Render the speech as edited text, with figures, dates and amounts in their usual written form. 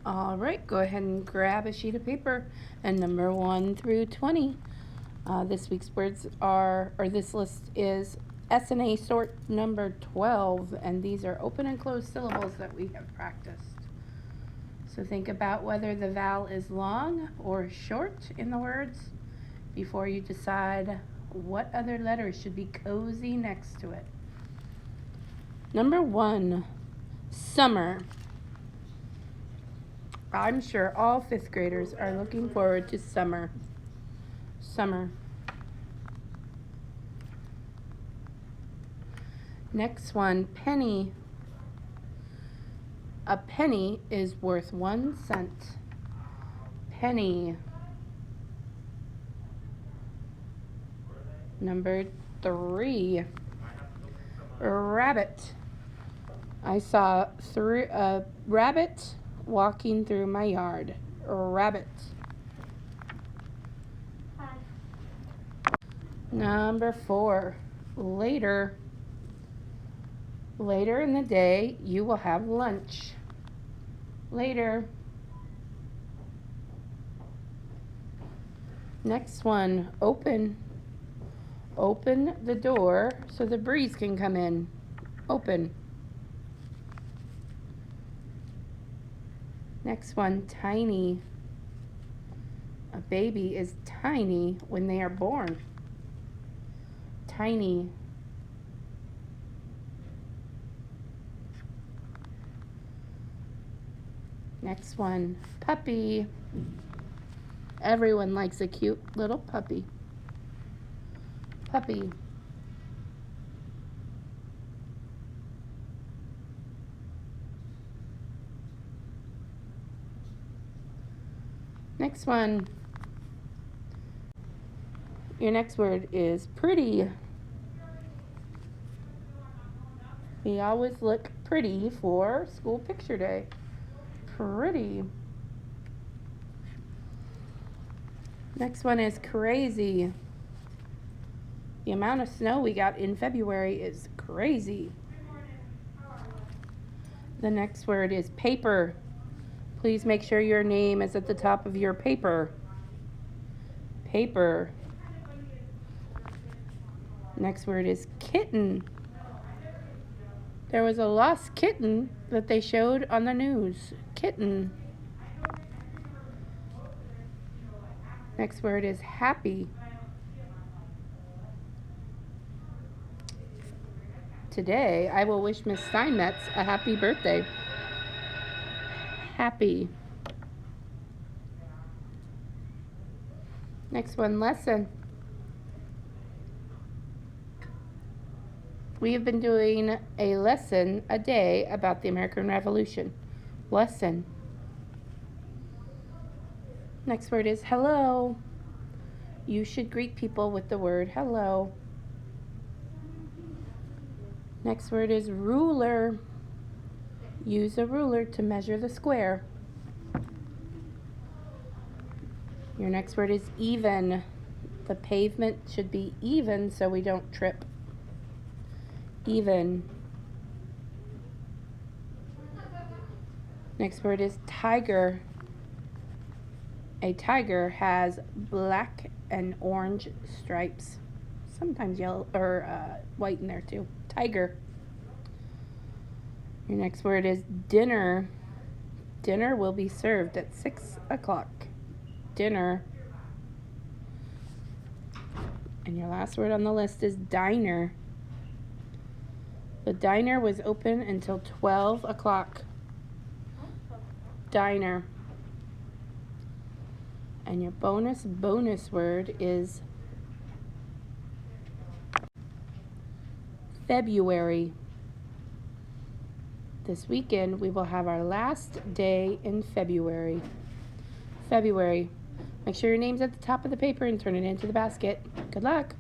All right, go ahead and grab a sheet of paper and number 1 through 20. This week's words this list is S&A sort number 12, and these are open and closed syllables that we have practiced. So think about whether the vowel is long or short in the words before you decide what other letters should be cozy next to it. Number 1, summer. I'm sure all 5th graders are looking forward to summer. Summer. Next one, penny. A penny is worth 1 cent. Penny. Number 3, rabbit. I saw a rabbit walking through my yard. Rabbit. Hi. Number 4, later. Later in the day, you will have lunch. Later. Next one, open. Open the door so the breeze can come in. Open. Next one, tiny. A baby is tiny when they are born. Tiny. Next one, puppy. Everyone likes a cute little puppy. Puppy. Next one. Your next word is pretty. We always look pretty for school picture day. Pretty. Next one is crazy. The amount of snow we got in February is crazy. The next word is paper. Please make sure your name is at the top of your paper. Paper. Next word is kitten. There was a lost kitten that they showed on the news. Kitten. Next word is happy. Today, I will wish Miss Steinmetz a happy birthday. Happy. Next one, lesson. We have been doing a lesson a day about the American Revolution. Lesson. Next word is hello. You should greet people with the word hello. Next word is ruler. Use a ruler to measure the square. Your next word is even. The pavement should be even so we don't trip. Even. Next word is tiger. A tiger has black and orange stripes. Sometimes yellow or white in there too. Tiger. Your next word is dinner. Dinner will be served at 6 o'clock. Dinner. And your last word on the list is diner. The diner was open until 12 o'clock. Diner. And your bonus word is February. This weekend, we will have our last day in February. February. Make sure your name's at the top of the paper and turn it into the basket. Good luck.